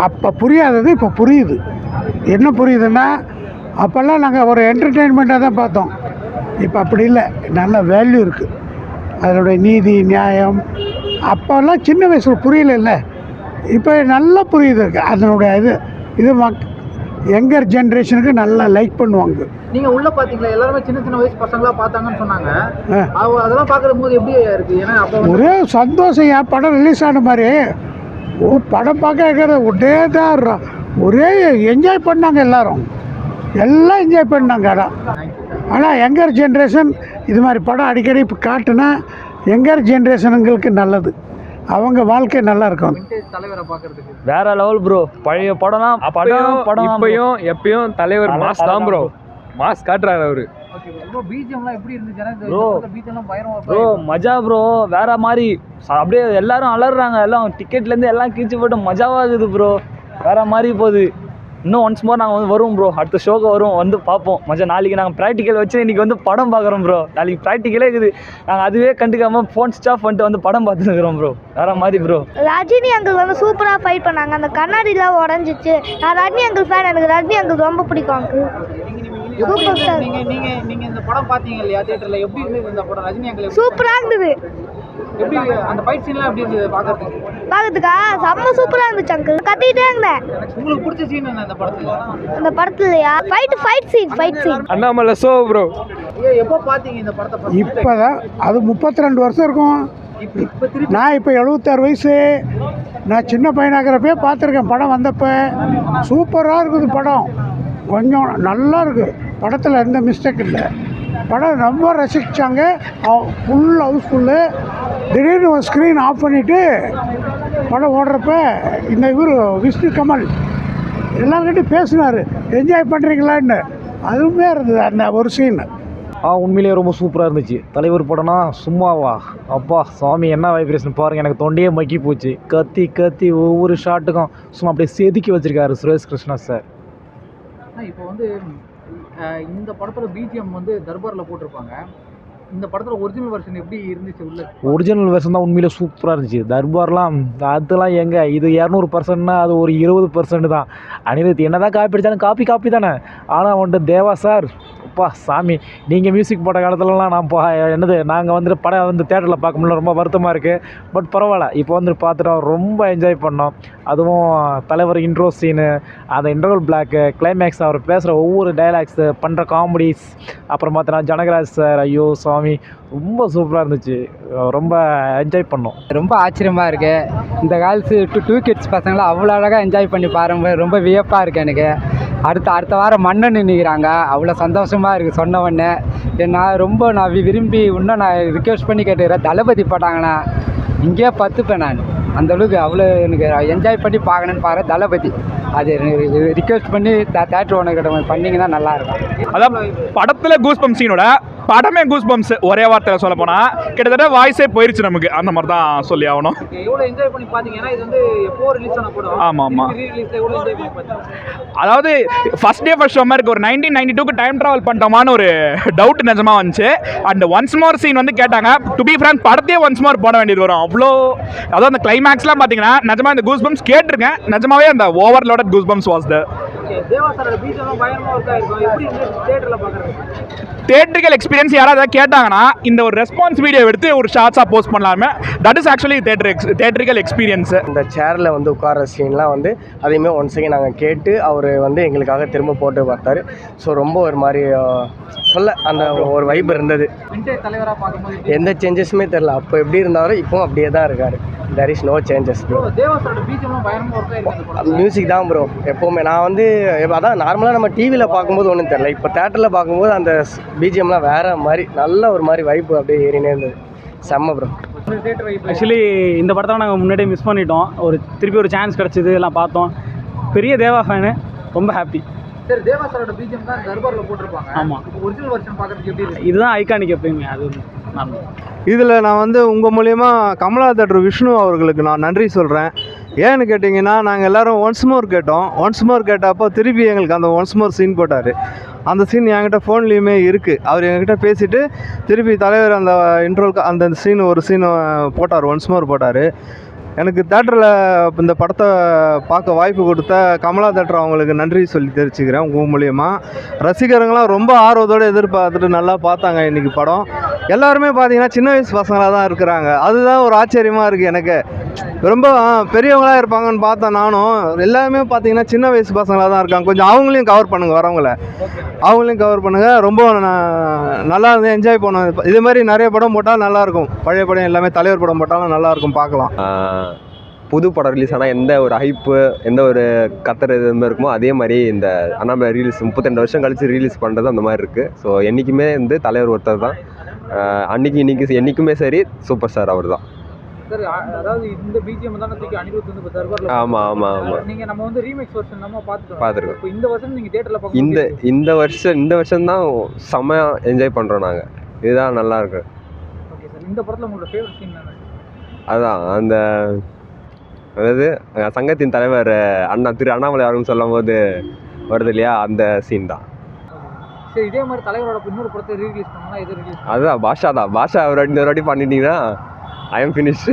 அப்போ புரியாதது இப்போ புரியுது. என்ன புரியுதுன்னா, அப்போல்லாம் நாங்கள் ஒரு என்டர்டெயின்மெண்ட்டாக தான் பார்த்தோம். இப்போ அப்படி இல்லை, நல்ல வேல்யூ இருக்குது. அதனுடைய நீதி நியாயம் அப்போல்லாம் சின்ன வயசில் புரியல, இப்போ நல்லா புரியுது. அதனுடைய இது யங்கர் ஜென்ரேஷனுக்கு நல்லா லைக் பண்ணுவாங்க. நீங்கள் உள்ளே பார்த்தீங்களா? எல்லாருமே சின்ன சின்ன வயசு பசங்களாக பார்த்தாங்கன்னு சொன்னாங்க. அதெல்லாம் பார்க்கும்போது எப்படி இருக்குது? ஏன்னா அப்போ ஒரே சந்தோஷம். என் படம் ரிலீஸ் ஆன மாதிரி படம் பார்க்க ஒரே தான், ஒரே என்ஜாய் பண்ணாங்க. எல்லாம் என்ஜாய் பண்ணாங்க. ஆனால் யங்கர் ஜென்ரேஷன் இது மாதிரி படம் அடிக்கடி இப்போ காட்டுனா யங்கர் ஜென்ரேஷனுங்களுக்கு நல்லது. அவங்க வாழ்க்கை நல்லா இருக்கும். தலைவரை பார்க்கறதுக்கு வேற லெவல் ப்ரோ. பழைய படம்லாம் படம் இப்பயும் எப்பயும் தலைவர் மாஸ் தான் ப்ரோ. மாஸ் காட்டுறாரு அவரு. ப்ரோ மஜா ப்ரோ, வேற மாதிரி. அப்படியே எல்லாரும் அலறாங்க, எல்லாம் டிக்கெட்லேருந்து எல்லாம் கீழ்ச்சி போட்டு மஜாவாகுது ப்ரோ. வேற மாதிரி போகுது. இன்னும் ஒன்ஸ் மோர் நாங்கள் வந்து வருவோம் ப்ரோ. அடுத்த ஷோக்கு வருவோம், வந்து பார்ப்போம் மஜா. நாளைக்கு நாங்கள் ப்ராக்டிக்கல் வச்சு இன்றைக்கி வந்து படம் பார்க்குறோம் ப்ரோ. நாளைக்கு ப்ராக்டிக்கலே இருக்குது. நாங்கள் அதுவே கண்டுக்காமல் ஃபோன் ஸ்விட்ச் ஆஃப் பண்ணிட்டு வந்து படம் பார்த்துருக்குறோம் ப்ரோ. வேற மாதிரி ப்ரோ. ரஜினி அங்கிள் வந்து சூப்பராக ஃபைட் பண்ணாங்க. அந்த கண்ணாடிலாம் உடஞ்சிச்சு. நான் ரஜினி அங்கிள் ஃபேன். எனக்கு ரஜினி அங்கிள் ரொம்ப பிடிக்கும் அங்கிள். Super star. நீங்க இந்த படம் பார்த்தீங்க இல்லையா தியேட்டர்ல? எப்படி இருந்தது இந்த படம்? ரஜினி அங்கிள் சூப்பராக இருந்தது. எப்படி அந்த ஃபைட் சீன்லாம் எப்படி இருந்தது பார்க்கறதுக்கா? செம்ம சூப்பராக இருந்துச்சு அங்கிள். கத்திட்டே இருந்தேன். உங்களுக்கு பிடிச்ச சீன் என்ன இந்த படத்துல? அந்த படத்துலயா fight scene Annamalai show bro. எப்போ பார்த்தீங்க இந்த படத்தை? இப்போதான். அது 32 வருஷம் இருக்கும். நான் இப்போ 76 வயசு. நான் சின்ன பையனாகிறப்பே பார்த்துருக்கேன் படம் வந்தப்போ. சூப்பராக இருக்குது படம். கொஞ்சம் நல்லா இருக்குது. படத்தில் எந்த மிஸ்டேக் இல்லை. படம் ரொம்ப ரசித்தாங்க. Full house full. திடீர்னு ஒரு ஸ்க்ரீன் ஆஃப் பண்ணிவிட்டு படம் ஓடுறப்ப இந்த இவர் விஷ்ணு கமல் எல்லாருக்கிட்டையும் பேசினார், என்ஜாய் பண்ணுறீங்களான்னு. அதுவுமே இருந்தது அந்த ஒரு சீன். உண்மையிலேயே ரொம்ப சூப்பராக இருந்துச்சு. தலைவர் படம்னா சும்மாவா? அப்பா சாமி, என்ன வைப்ரேஷன் பாருங்கள். எனக்கு தொண்டையே மக்கி போச்சு. கத்தி ஒவ்வொரு ஷாட்டுக்கும் சும்மா அப்படியே செதுக்கி வச்சுருக்காரு சுரேஷ் கிருஷ்ணா சார். இப்போ வந்து இந்த படத்தோட பிஜிஎம் வந்து தர்பாரில் போட்டிருப்பாங்க. இந்த படத்தோட ஒரிஜினல் வெர்ஷன் எப்படி இருந்துச்சு? உள்ள ஒரிஜினல் வெர்ஷன் தான் உண்மையிலே சூப்பராக இருந்துச்சு. தர்பார்லாம் அதெல்லாம் எங்கே, இது 200%னா அது ஒரு 20% தான். அனிருத் என்ன தான் காப்பி அடித்தாலும் காப்பி தானே. ஆனால் வந்துட்டு தேவா சார், அப்பா சாமி, நீங்கள் மியூசிக் போட்ட காலத்துலலாம் நாங்கள் வந்துட்டு படம் வந்து தேட்டரில் பார்க்க முடியல. ரொம்ப வருத்தமாக இருக்குது. பட் பரவாயில்ல, இப்போ வந்துட்டு பார்த்துட்டோம், ரொம்ப என்ஜாய் பண்ணோம். அதுவும் தலைவர் இன்ட்ரோ சீனு, அந்த இன்டர்வல் பிளாக்கு, கிளைமேக்ஸ், அவர் பேசுகிற ஒவ்வொரு டைலாக்ஸு, பண்ணுற காமெடிஸ், அப்புறம் பார்த்தோன்னா ஜனகராஜ் சார், ஐயோ சாமி, ரொம்ப சூப்பராக இருந்துச்சு. ரொம்ப என்ஜாய் பண்ணோம். ரொம்ப ஆச்சரியமாக இருக்குது. இந்த காலத்து 2 கிட்ஸ் பசங்களாம் அவ்வளோ அழகாக என்ஜாய் பண்ணி பாருங்க. ரொம்ப வியப்பாக இருக்குது எனக்கு. அடுத்த வாரம் மன்னன் நினைக்கிறாங்க. அவ்வளோ சந்தோஷமாக இருக்குது சொன்ன உடனே. நான் விரும்பி இன்னும் நான் ரிக்வெஸ்ட் பண்ணி கேட்டுக்கிறேன், தளபதி போட்டாங்கண்ணா இங்கேயே பத்துப்பேன் நான். அந்தளவுக்கு அவ்வளோ எனக்கு என்ஜாய் பண்ணி பார்க்கணுன்னு பாரு தளபதி. அது ரிக்வெஸ்ட் பண்ணி தேட்டர் ஓனர்கிட்ட பண்ணிங்கன்னா நல்லாயிருக்கும். அதான் படத்தில் கூஸ் பம்ப் சீனோட படமே கூஸ் பம்ப்ஸ். ஒரே வார்த்தையில் சொல்ல போனால் கிட்டத்தட்ட வாய்ஸே போயிடுச்சு நமக்கு. அந்த மாதிரி தான் சொல்லி ஆகணும். எவ்வளோ என்ஜாய் பண்ணி பார்த்தீங்கன்னா இது வந்து எப்போ ரிலீஸ் ஆன படம். ஆமாம். எவ்வளோ என்ஜாய் பண்ணி பார்த்தீங்க? அதாவது ஃபர்ஸ்ட் ஷோ மாதிரி இருக்கு. ஒரு 1992க்கு டைம் ட்ராவல் பண்ணிட்டோமான்னு ஒரு டவுட் நிஜமாக வந்துச்சு. அண்ட் ஒன்ஸ் மோர் சீன் வந்து கேட்டாங்க. டு பி ஃப்ராங்க், படத்தையே ஒன்ஸ் மோர் போட வேண்டியது வரும். அவ்வளோ அதாவது அந்த கிளைமேக்ஸ்லாம் பார்த்தீங்கன்னா நிஜமாக இந்த கூஸ் பம்ப்ஸ் கேட்டிருக்கேன். நிஜமாவே அந்த overloaded goose bumps was the theatrical experience. யாராவது கேட்டாங்கன்னா இந்த ஒரு ரெஸ்பான்ஸ் வீடியோ எடுத்து ஒரு ஷார்ட்ஸாக போஸ்ட் பண்ணலாமே. That is actually theatrical experience. இந்த சேரில் வந்து உட்கார சீன்லாம் வந்து அதையுமே ஒன்ஸ் அகைன் நாங்கள் கேட்டு அவர் வந்து எங்களுக்காக திரும்ப போட்டு பார்த்தாரு. ஸோ ரொம்ப ஒரு மாதிரி சொல்ல அந்த ஒரு வைப் இருந்தது. எந்த சேஞ்சஸுமே தெரில. அப்போ எப்படி இருந்தாரோ இப்போவும் அப்படியே தான் இருக்கார். There is no changes bro. Music தான் ப்ரோ எப்போவுமே. நான் வந்து அதான் நார்மலாக நம்ம டிவியில் பார்க்கும்போது ஒன்றும் தெரில. இப்போ தேட்டரில் பார்க்கும்போது அந்த பிஜிஎம்லாம் வேறு மாதிரி நல்ல ஒரு மாதிரி வைப்பு அப்படியே ஏறினே இருந்தது. செம்ம ப்ரோ. ஆக்சுவலி இந்த படத்தை நாங்கள் முன்னாடியே மிஸ் பண்ணிட்டோம். திருப்பி ஒரு சான்ஸ் கிடச்சிது, எல்லாம் பார்த்தோம். பெரிய தேவா ஃபேனு, ரொம்ப ஹாப்பி. சரி, தேவா சாரோட பிஜிஎம் தான் தர்பாரில் போட்டிருப்பாங்க. ஆமாம், ஒரிஜினல் வெர்ஷன் பார்க்குறதுக்கு எப்படி இருக்கு? இதுதான் ஐகானிக் எப்பயுமே. அது இதில் நான் வந்து உங்கள் மூலயமா கமலா தேட்டர் விஷ்ணு அவர்களுக்கு நான் நன்றி சொல்கிறேன். ஏன்னு கேட்டிங்கன்னா, நாங்கள் எல்லோரும் ஒன்ஸ் மோர் கேட்டோம். ஒன்ஸ் மோர் கேட்டப்போ திருப்பி எங்களுக்கு அந்த ஒன்ஸ் மோர் சீன் போட்டார். அந்த சீன் என்கிட்ட ஃபோன்லேயுமே இருக்குது. அவர் எங்ககிட்ட பேசிவிட்டு திருப்பி தலைவர் அந்த இன்ட்ரோல் அந்த சீன் ஒரு சீன் போட்டார், ஒன்ஸ் மோர் போட்டார். எனக்கு தேட்டரில் இந்த படத்தை பார்க்க வாய்ப்பு கொடுத்த கமலா தேட்டர் அவங்களுக்கு நன்றி சொல்லி தெரிவிச்சுக்கிறேன் உங்கள் மூலியமாக. ரசிகர்கள்லாம் ரொம்ப ஆர்வத்தோடு எதிர்பார்த்துட்டு நல்லா பார்த்தாங்க இன்றைக்கி படம். எல்லாருமே பார்த்தீங்கன்னா சின்ன வயசு பசங்களாக தான் இருக்கிறாங்க. அதுதான் ஒரு ஆச்சரியமாக இருக்குது எனக்கு. ரொம்ப பெரியவங்களாக இருப்பாங்கன்னு பார்த்தேன் நானும். எல்லாருமே பார்த்தீங்கன்னா சின்ன வயசு பசங்களாக தான் இருக்காங்க. கொஞ்சம் அவங்களையும் கவர் பண்ணுங்கள், வரவங்கள அவங்களையும் கவர் பண்ணுங்கள். ரொம்ப நல்லா இருந்து என்ஜாய் பண்ணுவேன். இது மாதிரி நிறைய படம் போட்டால் நல்லாயிருக்கும். பழைய படம் எல்லாமே தலைவர் படம் போட்டாலும் நல்லாயிருக்கும், பார்க்கலாம். புது படம் ரிலீஸ் ஆனால் எந்த ஒரு ஹைப்பு, எந்த ஒரு கத்துற இது மாதிரி இருக்குமோ அதே மாதிரி இந்த அண்ணாமலை ரிலீஸ் 32 வருஷம் கழித்து ரிலீஸ் பண்ணுறது அந்த மாதிரி இருக்குது. ஸோ என்றைக்குமே வந்து தலைவர் ஒருத்தர் தான். இன்னைக்கு என்றைக்குமே சரி சூப்பர் ஸ்டார் அவர் தான். சார் அதாவது இந்த பிஜிஎம் தான் தூக்கி அனிருத் வந்து இப்போ தர்பார்ல ஆமாம் நீங்கள் நம்ம வந்து ரீமேக்ஸ் வெர்ஷன் நம்ம பார்த்துருக்கோம். இப்போ இந்த வருஷம் நீங்கள் தேட்டரில் பார்க்க இந்த வருஷம் தான் செம்மையாக என்ஜாய் பண்ணுறோம் நாங்கள். இதுதான் நல்லா இருக்கு. ஓகே சார், இந்த படத்தில் உங்களோட ஃபேவரட் சீன் என்ன? அதுதான் அந்த அதாவது சங்கத்தின் தலைவர் திரு அண்ணாமலை அவர்கள் சொல்லும் போது வருது இல்லையா, அந்த சீன் தான். சரி, இதே மாதிரி தலைவரோட இன்னொரு படத்தை ரீரிலீஸ் பண்ணா எது ரிலீஸ்? அதுதான் பாஷா ஒரு வாட்டி பண்ணிட்டீங்கன்னா ஐ எம் ஃபினிஷ்.